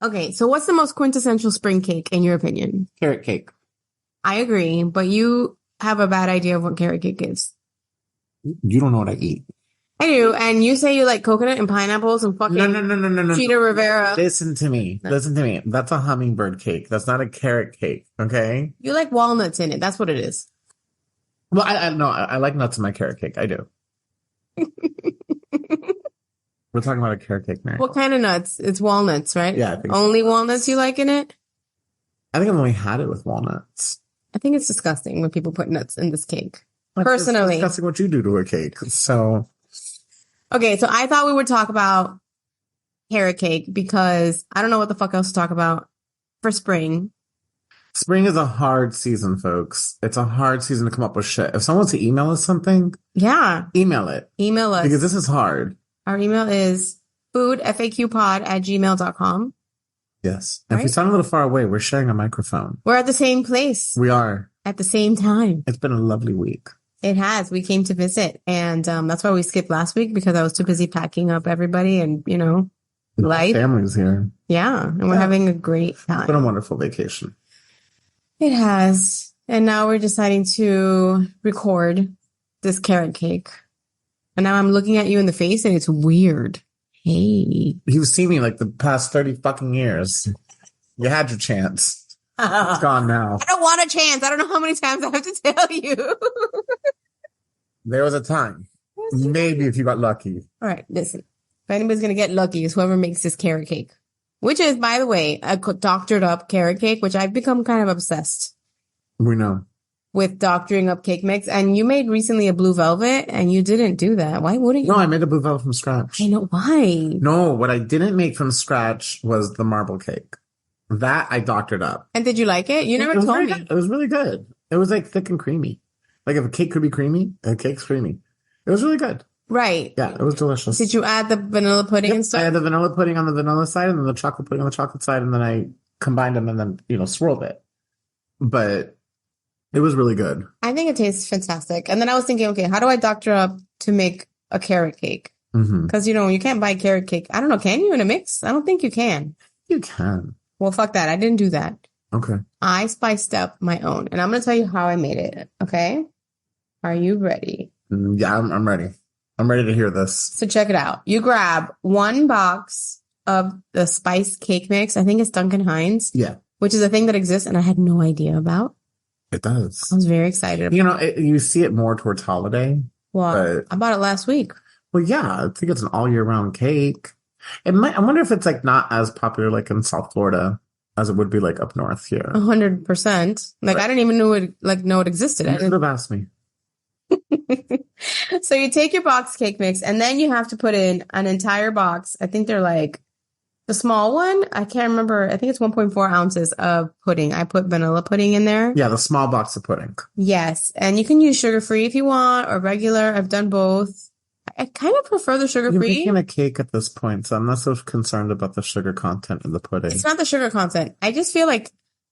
Okay, so what's the most quintessential spring cake in your opinion? Carrot cake. I agree, but you have a bad idea of what carrot cake is. You don't know what I eat. I do, and you say you like coconut and pineapples and fucking No. Cheetah Rivera. Listen to me. No. Listen to me. That's a hummingbird cake. That's not a carrot cake. Okay. You like walnuts in it. That's what it is. Well, I like nuts in my carrot cake. I do. We're talking about a carrot cake, Mary. What kind of nuts? It's walnuts, right? Yeah, I think Only walnuts you like in it? I think I've only had it with walnuts. I think it's disgusting when people put nuts in this cake. Like, Personally. It's disgusting what you do to a cake. So. Okay, so I thought we would talk about carrot cake because I don't know what the fuck else to talk about for spring. Spring is a hard season, folks. It's a hard season to come up with shit. If someone wants to email us something, yeah, email it. Email us. Because this is hard. Our email is foodfaqpod@gmail.com. Yes. And Right? if we sound a little far away, we're sharing a microphone. We're at the same place. We are. At the same time. It's been a lovely week. It has. We came to visit, and that's why we skipped last week because I was too busy packing up everybody and, life. Family's here. Yeah, and we're having a great time. It's been a wonderful vacation. It has. And now we're deciding to record this carrot cake. And now I'm looking at you in the face, and it's weird. Hey. You've seen me like the past 30 fucking years. You had your chance. It's gone now. I don't want a chance. I don't know how many times I have to tell you. There was a time. Maybe if you got lucky. All right, listen. If anybody's going to get lucky, it's whoever makes this carrot cake. Which is, by the way, a doctored up carrot cake, which I've become kind of obsessed We know. with doctoring up cake mix. And you made recently a blue velvet, and you didn't do that. Why wouldn't you? No, I made a blue velvet from scratch. I know. Why? No, what I didn't make from scratch was the marble cake. That I doctored up. And did you like it? You never It was told very me. good. It was really good. It was like thick and creamy. Like if a cake could be creamy, a cake's creamy. It was really good. Right. Yeah, it was delicious. Did you add the vanilla pudding and I stuff? had the vanilla pudding on the vanilla side and then the chocolate pudding on the chocolate side, and then I combined them and then, swirled it. But it was really good. I think it tastes fantastic. And then I was thinking, okay, how do I doctor up to make a carrot cake? Mm-hmm. Because, you can't buy carrot cake. I don't know. Can you in a mix? I don't think you can. You can. Well, fuck that. I didn't do that. Okay. I spiced up my own. And I'm going to tell you how I made it. Okay? Are you ready? Yeah, I'm ready. I'm ready to hear this. So check it out. You grab one box of the spice cake mix. I think it's Duncan Hines. Yeah. Which is a thing that exists and I had no idea about. It does. I was very excited. You see it more towards holiday. Well, I bought it last week. Well, yeah, I think it's an all year round cake. I wonder if it's like not as popular like in South Florida as it would be like up north here. 100%. Like Right. I didn't even know it existed. You should have asked me. So you take your box cake mix and then you have to put in an entire box. I think they're like the small one. I can't remember. I think it's 1.4 ounces of pudding. I put vanilla pudding in there. Yeah, the small box of pudding. Yes. And you can use sugar-free if you want or regular. I've done both. I kind of prefer the You're sugar-free. making a cake at this point, so I'm not so concerned about the sugar content in the pudding. It's not the sugar content. I just feel like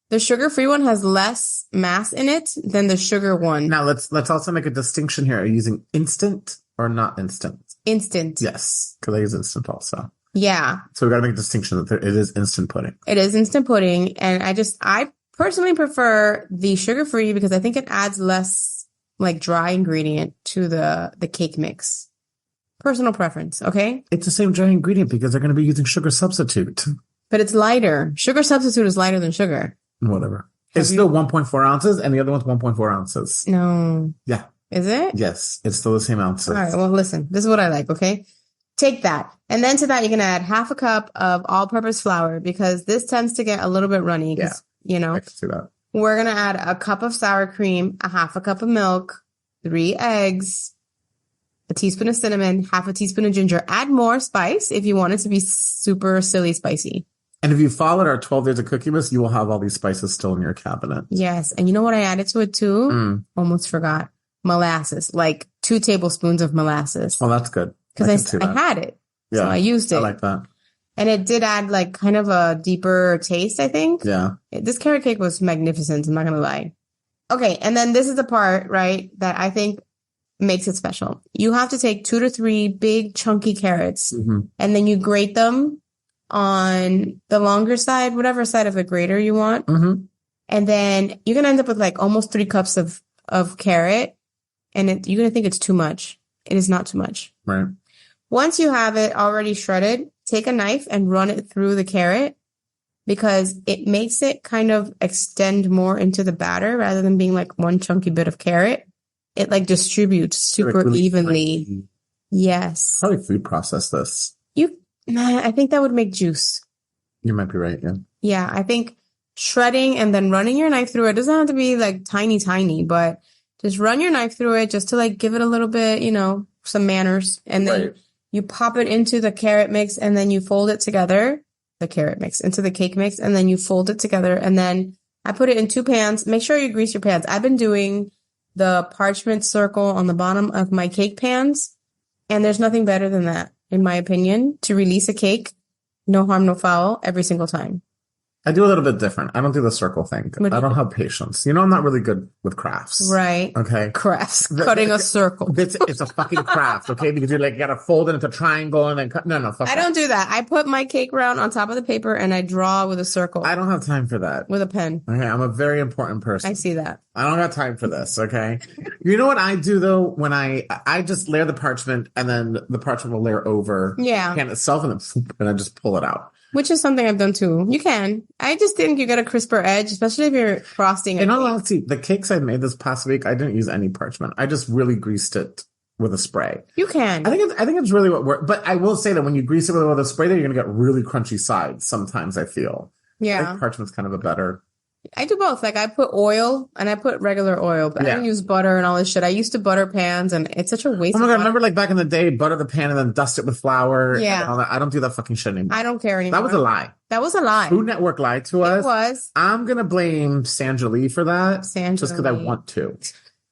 the sugar-free one has less mass in it than the sugar one. Now let's also make a distinction here. Are you using instant or not instant? Instant. Yes, because I use instant also. Yeah. So we got to make a distinction that it is instant pudding. It is instant pudding. And I personally prefer the sugar-free because I think it adds less like dry ingredient to the cake mix. Personal preference. Okay. It's the same dry ingredient because they're going to be using sugar substitute. But it's lighter. Sugar substitute is lighter than sugar. Whatever. It's still 1.4 ounces and the other one's 1.4 ounces. No. Yeah. Is it? Yes. It's still the same ounces. All right. Well, listen, this is what I like. Okay. Take that. And then to that, you're going to add half a cup of all-purpose flour because this tends to get a little bit runny. Yeah. I can see that. We're going to add a cup of sour cream, a half a cup of milk, 3 eggs, a teaspoon of cinnamon, half a teaspoon of ginger. Add more spice if you want it to be super silly spicy. And if you followed our 12 days of cookie list, you will have all these spices still in your cabinet. Yes. And you know what I added to it too? Almost forgot. Molasses, like 2 tablespoons of molasses. Oh, that's good. Because I had it. Yeah, so I used it. I like that. And it did add like kind of a deeper taste, I think. Yeah. This carrot cake was magnificent. I'm not going to lie. Okay. And then this is the part, right, that I think makes it special. You have to take 2 to 3 big chunky carrots and then you grate them on the longer side, whatever side of the grater you want. Mm-hmm. And then you're going to end up with like almost 3 cups of carrot. And you're going to think it's too much. It is not too much. Right. Once you have it already shredded, take a knife and run it through the carrot because it makes it kind of extend more into the batter rather than being like one chunky bit of carrot. It like distributes super like really evenly. flaky. Yes. Probably food process this. I think that would make juice. You might be right, yeah. Yeah, I think shredding and then running your knife through it doesn't have to be like tiny, but just run your knife through it just to like give it a little bit, some manners. And then you pop it into the carrot mix and then you fold it together, the carrot mix into the cake mix, and then you fold it together. And then I put it in 2 pans. Make sure you grease your pans. I've been doing the parchment circle on the bottom of my cake pans, and there's nothing better than that, in my opinion, to release a cake, no harm, no foul, every single time. I do a little bit different. I don't do the circle thing. I don't have patience. I'm not really good with crafts. Right. Okay. Crafts. Cutting a circle. It's a fucking craft, okay? Because you gotta fold it into a triangle and then cut. No, fuck I don't do that. I put my cake round on top of the paper and I draw with a circle. I don't have time for that. With a pen. Okay, I'm a very important person. I see that. I don't got time for this, okay? You know what I do though? When I just layer the parchment and then the parchment will layer over the pan itself and I just pull it out. Which is something I've done too. You can. I just think you get a crisper edge, especially if you're frosting it. In all honesty, the cakes I made this past week, I didn't use any parchment. I just really greased it with a spray. You can. I think it's really what works. But I will say that when you grease it with a spray, you're going to get really crunchy sides sometimes, I feel. Yeah. I think parchment's kind of a better. I do both. Like I put oil and I put regular oil, but I don't use butter and all this shit. I used to butter pans and it's such a waste Oh my God, butter. remember like back in the day, butter the pan and then dust it with flour? Yeah. And all that. I don't do that fucking shit anymore. I don't care anymore. That was a lie. That was a lie. Food Network lied to us. It was. I'm going to blame Sandra Lee for that. Just because I want to.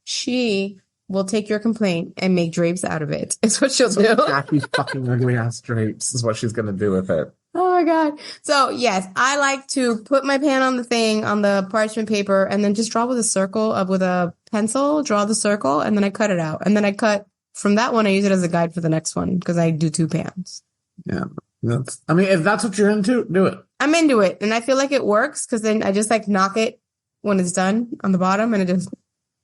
She will take your complaint and make drapes out of it. It's what she'll do. Happy fucking ugly ass drapes is what she's going to do with it. Oh my God. So yes, I like to put my pan on the parchment paper and then just draw with a pencil, draw the circle, and then I cut it out. And then I cut from that one, I use it as a guide for the next one because I do 2 pans. Yeah. If that's what you're into, do it. I'm into it. And I feel like it works because then I just like knock it when it's done on the bottom and it just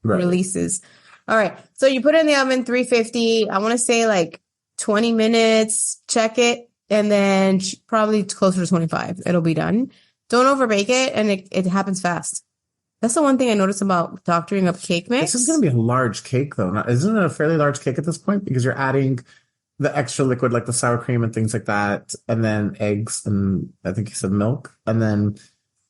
releases. All right. So you put it in the oven, 350. I want to say like 20 minutes, check it. And then probably closer to 25. It'll be done. Don't overbake it, and it happens fast. That's the one thing I noticed about doctoring up cake mix. This is going to be a large cake, though. Isn't it a fairly large cake at this point? Because you're adding the extra liquid, like the sour cream and things like that, and then eggs, and I think you said milk, and then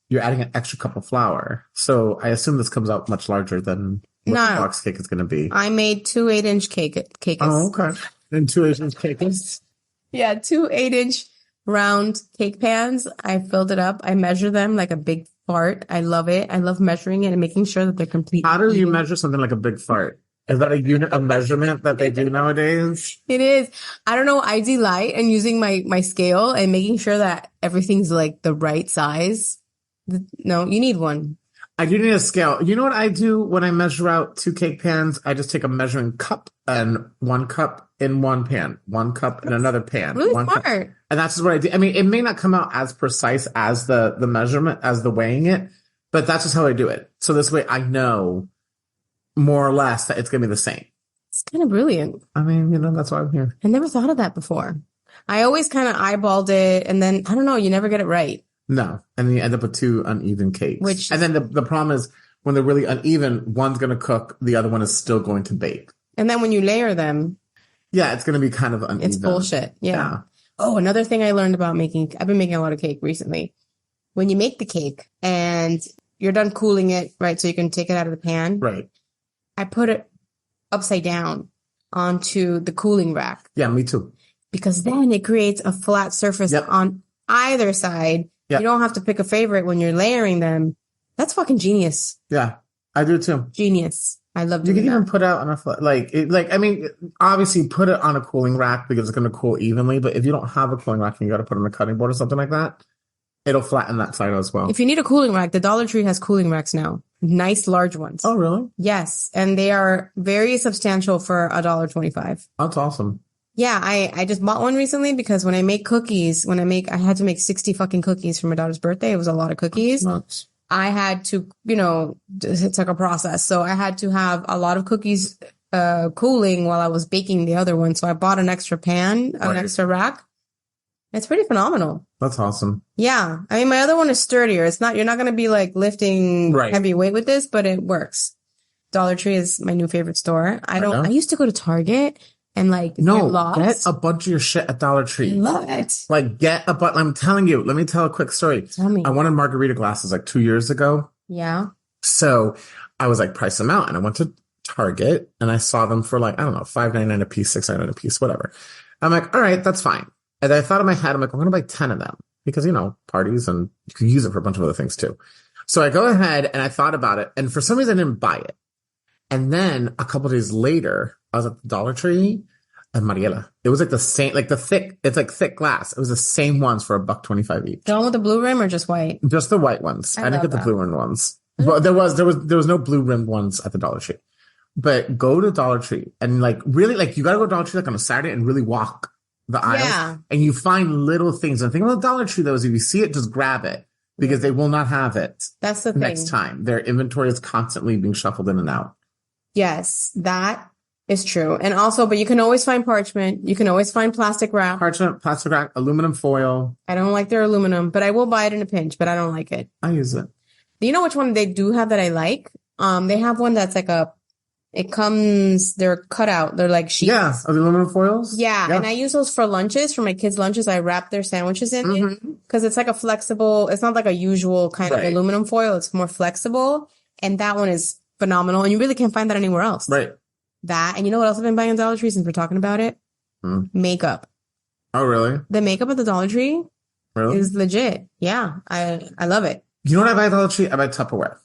you're adding an extra cup of flour. So I assume this comes out much larger than what the box cake is going to be. I made 2 8-inch cakes. Oh, okay. And 2 8-inch cakes. Yeah, 2 8-inch round cake pans. I filled it up. I measure them like a big fart. I love it. I love measuring it and making sure that they're complete. How do you measure something like a big fart? Is that a unit of measurement that they do nowadays? It is. I don't know. I delight in using my scale and making sure that everything's like the right size. No, you need one. I do need a scale. You know what I do when I measure out 2 cake pans? I just take a measuring cup and 1 cup in one pan, 1 cup in another pan. Really one smart. Cup. And that's just what I do. I mean, it may not come out as precise as the measurement, as the weighing it, but that's just how I do it. So this way I know more or less that it's going to be the same. It's kind of brilliant. I mean, that's why I'm here. I never thought of that before. I always kind of eyeballed it and then, I don't know, you never get it right. No. And then you end up with 2 uneven cakes. And then the problem is when they're really uneven, one's going to cook, the other one is still going to bake. And then when you layer them. Yeah, it's going to be kind of uneven. It's bullshit. Yeah. Oh, another thing I learned about I've been making a lot of cake recently. When you make the cake and you're done cooling it, right, so you can take it out of the pan. Right. I put it upside down onto the cooling rack. Yeah, me too. Because then it creates a flat surface on either side. Yep. You don't have to pick a favorite when you're layering them. That's fucking genius. Yeah, I do too. Genius. I love doing that. You can that. even put out on obviously put it on a cooling rack because it's going to cool evenly. But if you don't have a cooling rack and you got to put it on a cutting board or something like that, it'll flatten that side as well. If you need a cooling rack, the Dollar Tree has cooling racks now. Nice large ones. Oh, really? Yes. And they are very substantial for $1.25. That's awesome. Yeah, I just bought one recently because when I make cookies, I had to make 60 fucking cookies for my daughter's birthday. It was a lot of cookies. Nuts. I had to, it's like a process. So I had to have a lot of cookies, cooling while I was baking the other one. So I bought an extra pan, an Right. extra rack. It's pretty phenomenal. That's awesome. Yeah. I mean, my other one is sturdier. You're not going to be like lifting Right. heavy weight with this, but it works. Dollar Tree is my new favorite store. know. I used to go to Target and like get No, lost. get a bunch of your shit at Dollar I Tree. love it. Like, get a bunch. I'm telling you, let me tell a quick story. Tell me. I wanted margarita glasses like 2 years ago. Yeah. So I was like, price them out. And I went to Target and I saw them for like, I don't know, $5.99 a piece, $6.99 a piece, whatever. I'm like, all right, that's fine. And I thought in my head, I'm like, I'm going to buy 10 of them because, parties and you can use it for a bunch of other things too. So I go ahead and I thought about it. And for some reason, I didn't buy it. And then a couple of days later, I was at the Dollar Tree and Mariela. It was like the same, like it's like thick glass. It was the same ones for $1.25 each. The one with the blue rim or just white? Just the white ones. I didn't get the that. blue rimmed ones. But there was no blue rimmed ones at the Dollar Tree. But go to Dollar Tree and like really like you gotta go to Dollar Tree like on a Saturday and really walk the aisles. Yeah. And you find little things. And the thing about Dollar Tree though is if you see it, just grab it because they will not have it That's the thing. next time. Their inventory is constantly being shuffled in and out. Yes, that is true. And also, but you can always find parchment. You can always find plastic wrap. Parchment, plastic wrap, aluminum foil. I don't like their aluminum, but I will buy it in a pinch, but I don't like it. I use it. Do you know which one they do have that I like? They have one that's like they're cut out. They're like sheets. Yeah, aluminum foils. Yeah, and I use those for lunches, for my kids' lunches. I wrap their sandwiches in it because it's like a flexible, it's not like a usual kind of aluminum foil. It's more flexible. And that one is phenomenal. And you really can't find that anywhere else. Right. That, and you know what else I've been buying at Dollar Tree since we're talking about it? Makeup. Oh, really? The makeup at the Dollar Tree is legit. Yeah, I love it. You know what I buy at Dollar Tree? I buy Tupperware.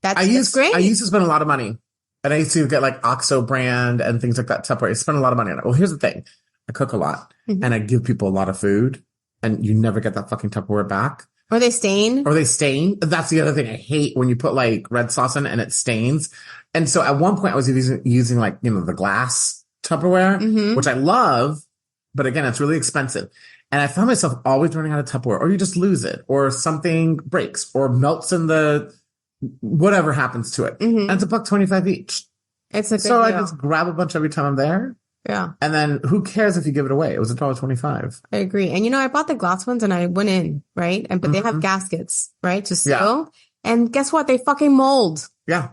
That's great. I used to spend a lot of money. And I used to get like OXO brand and things like that. Tupperware. I spend a lot of money on it. Well, here's the thing. I cook a lot and I give people a lot of food and you never get that fucking Tupperware back. Or they stain. That's the other thing. I hate when you put like red sauce in it and it stains. And so at one point I was using like, the glass Tupperware, which I love, but again, it's really expensive. And I found myself always running out of Tupperware or you just lose it or something breaks or melts in whatever happens to it. And it's $1.25 each. It's a good So deal. I just grab a bunch every time I'm there. Yeah. And then who cares if you give it away? It was $1.25. I agree. And I bought the glass ones and I went in, right? But they have gaskets, right? To seal. Yeah. And guess what? They fucking mold. Yeah.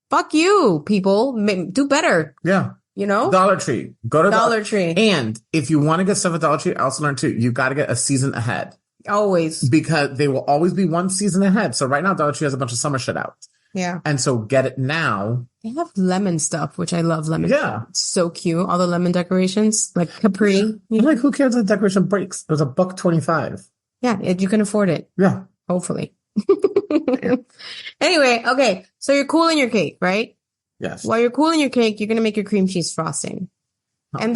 Fuck you, people. Do better. Yeah. Dollar Tree. Go to Dollar Tree. And if you want to get stuff at Dollar Tree, I also learned too, you got to get a season ahead. Always. Because they will always be one season ahead. So right now, Dollar Tree has a bunch of summer shit out. Yeah. And so get it now. They have lemon stuff, which I love lemon. Yeah. It's so cute. All the lemon decorations, like Capri. I'm like, who cares if the decoration breaks? It was $1.25. Yeah. You can afford it. Yeah. Hopefully. Anyway. Okay. So you're cooling your cake, right? Yes. While you're cooling your cake, you're going to make your cream cheese frosting. And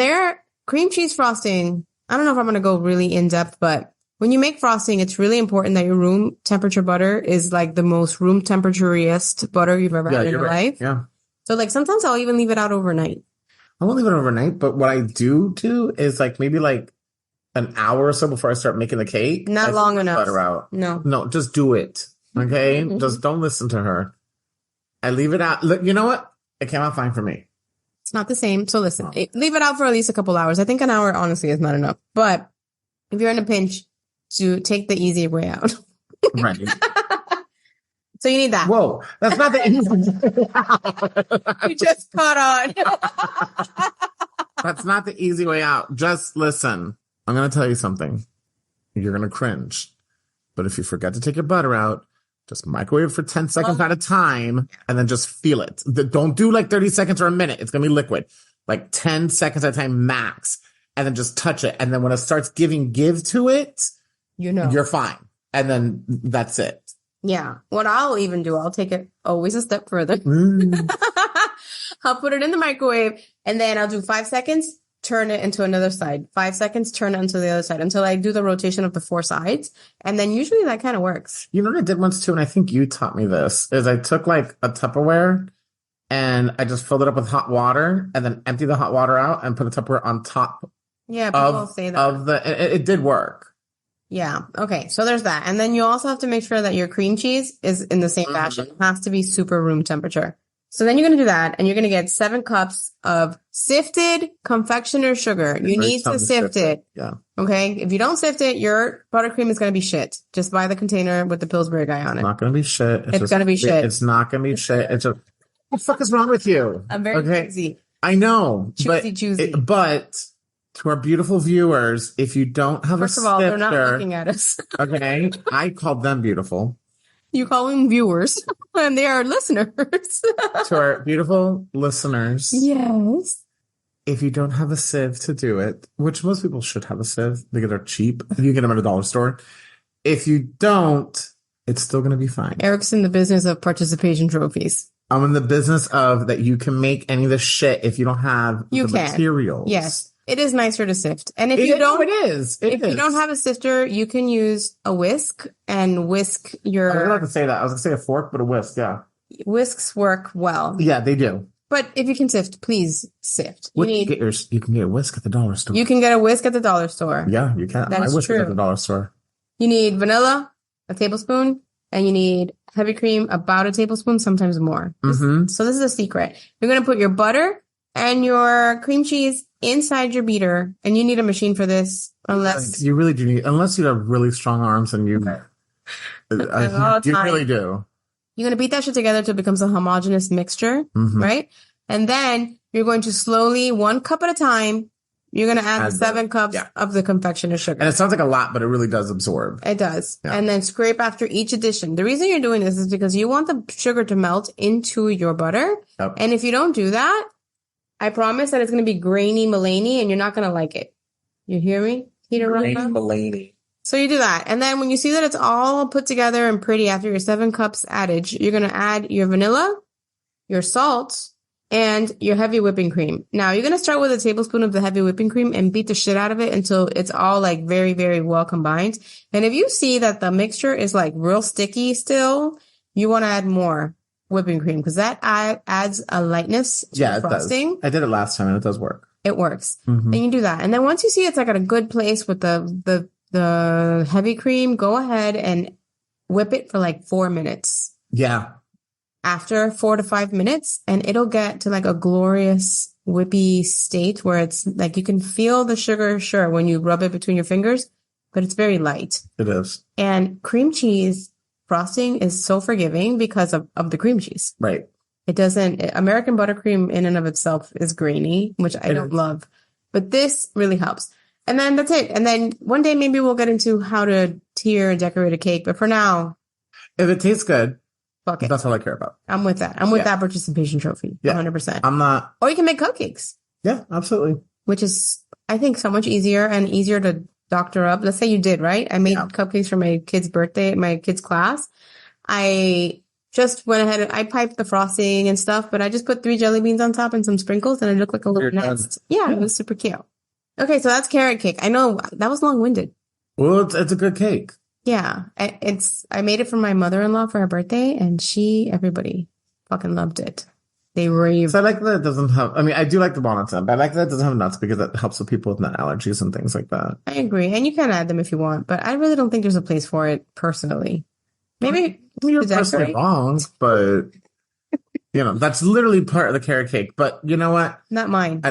cream cheese frosting, I don't know if I'm going to go really in depth, but when you make frosting, it's really important that your room temperature butter is like the most room temperature-iest butter you've ever had in your life. Yeah. So like sometimes I'll even leave it out overnight. I won't leave it overnight, but what I do is like maybe like an hour or so before I start making the cake. Not long enough. Butter out. No, just do it. Okay. Just don't listen to her. I leave it out. Look, you know what? It came out fine for me. it's not the same. So listen, leave it out for at least a couple hours. I think an hour honestly is not enough, but if you're in a pinch, to take the easy way out. Right. So you need that. Whoa, that's not the easy. You just caught on. That's not the easy way out. Just listen. I'm going to tell you something. You're going to cringe. But if you forget to take your butter out, just microwave for 10 seconds at a time and then just feel it. Don't do like 30 seconds or a minute. It's going to be liquid. Like 10 seconds at a time max. And then just touch it. And then when it starts giving give to it, you're fine. And then that's it. Yeah. What I'll even do, I'll take it always a step further. I'll put it in the microwave and then I'll do 5 seconds, turn it into another side. 5 seconds, turn it into the other side until I do the rotation of the 4 sides. And then usually that kind of works. You know what I did once too, and I think you taught me this, is I took like a Tupperware and I just filled it up with hot water and then emptied the hot water out and put the Tupperware on top Yeah, people say that. Of it did work. Yeah. Okay. So there's that. And then you also have to make sure that your cream cheese is in the same fashion. It has to be super room temperature. So then you're going to do that and you're going to get 7 cups of sifted confectioner sugar. You need to sift it. Yeah. Okay. If you don't sift it, your buttercream is going to be shit. Just buy the container with the Pillsbury guy on it. It's not going to be shit. It's going to be shit. It's not going to be shit. It's what the fuck is wrong with you? I'm very choosy. I know. Choosy. But to our beautiful viewers, if you don't have First a of all, sifter, they're not looking at us. Okay. I called them beautiful. You call them viewers, and they are listeners. To our beautiful listeners. Yes. If you don't have a sieve to do it, which most people should have a sieve because they're cheap. You get them at a dollar store. If you don't, it's still going to be fine. Eric's in the business of participation trophies. I'm in the business of that you can make any of this shit if you don't have the materials. Yes. It is nicer to sift. And if you don't have a sifter, you can use a whisk and whisk your... I was going to say that. I was going to say a fork, but a whisk, yeah. Whisks work well. Yeah, they do. But if you can sift, please sift. You can get a whisk at the dollar store. You can get a whisk at the dollar store. Yeah, you can. That is whisk true. at the dollar store. You need vanilla, a tablespoon, and you need heavy cream, about a tablespoon, sometimes more. Mm-hmm. So this is a secret. You're going to put your butter and your cream cheese inside your beater, and you need a machine for this, unless... You really do need... Unless you have really strong arms and you... you really do. You're going to beat that shit together till it becomes a homogeneous mixture, right? And then you're going to slowly, 1 cup at a time, you're going to add the 7 cups of the confectioner sugar. And it sounds like a lot, but it really does absorb. It does. Yeah. And then scrape after each addition. The reason you're doing this is because you want the sugar to melt into your butter. Yep. And if you don't do that, I promise that it's going to be grainy Mulaney and you're not going to like it. You hear me? Grainy Mulaney. So you do that. And then when you see that it's all put together and pretty after your 7 cups added, you're going to add your vanilla, your salt, and your heavy whipping cream. Now you're going to start with a tablespoon of the heavy whipping cream and beat the shit out of it until it's all like very, very well combined. And if you see that the mixture is like real sticky still, you want to add more whipping cream because that adds a lightness to the frosting. I did it last time and it does work. It works. And you do that. And then once you see it's like at a good place with the heavy cream, go ahead and whip it for like 4 minutes. Yeah. After 4 to 5 minutes, and it'll get to like a glorious whippy state where it's like you can feel the sugar, sure, when you rub it between your fingers, but it's very light. It is. And cream cheese frosting is so forgiving because of the cream cheese. Right. It doesn't, American buttercream in and of itself is grainy, which I don't love, but this really helps. And then that's it. And then one day maybe we'll get into how to tier and decorate a cake. But for now, if it tastes good, fuck it. That's all I care about. I'm with that. I'm with that participation trophy. Yeah. 100%. I'm not. Or you can make cupcakes. Yeah, absolutely. Which is, I think, so much easier and easier to doctor up. Let's say you did, right? I made cupcakes for my kid's birthday, my kid's class. I just went ahead and I piped the frosting and stuff, but I just put 3 jelly beans on top and some sprinkles and it looked like a little nest. Yeah, it was super cute. Okay, so that's carrot cake. I know that was long-winded. Well, it's a good cake. Yeah, I made it for my mother-in-law for her birthday, and everybody fucking loved it. They raved. So I like that it doesn't have, I mean, I do like the walnuts, but I like that it doesn't have nuts because it helps with people with nut allergies and things like that. I agree, and you can add them if you want, but I really don't think there's a place for it personally. Maybe you're personally wrong, but that's literally part of the carrot cake. But you know what? Not mine.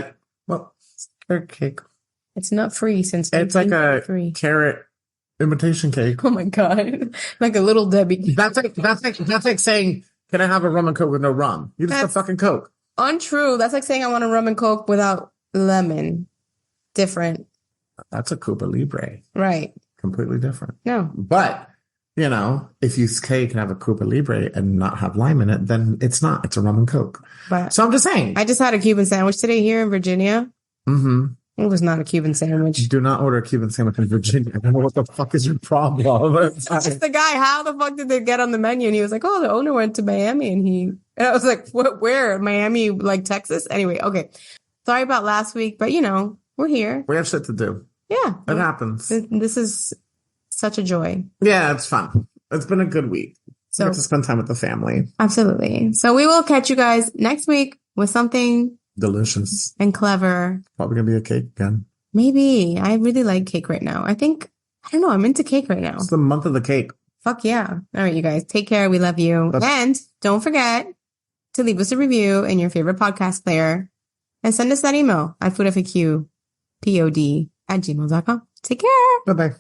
Carrot cake. It's not free since it's like a carrot imitation cake. Oh my god, like a little Debbie. That's like saying, "Can I have a rum and coke with no rum?" You just have fucking coke. Untrue. That's like saying I want a rum and coke without lemon. Different. That's a Cuba Libre. Right. Completely different. No. But if you can have a Cuba Libre and not have lime in it, then it's not. It's a rum and coke. But so I'm just saying. I just had a Cuban sandwich today here in Virginia. Mm-hmm. It was not a Cuban sandwich. Do not order a Cuban sandwich in Virginia. I don't know what the fuck is your problem. It's the guy. How the fuck did they get on the menu? And he was like, "Oh, the owner went to Miami," and I was like, "What? Where? Miami? Like Texas?" Anyway, okay. Sorry about last week, but we're here. We have shit to do. Yeah, it happens. This is such a joy. Yeah, it's fun. It's been a good week. So we get to spend time with the family. Absolutely. So we will catch you guys next week with something delicious and clever. Probably gonna be a cake again. Maybe. I really like cake right now. I don't know. I'm into cake right now. It's the month of the cake. Fuck yeah. All right, you guys. Take care. We love you. And don't forget to leave us a review in your favorite podcast player and send us that email at foodfaqpod@gmail.com. Take care. Bye-bye.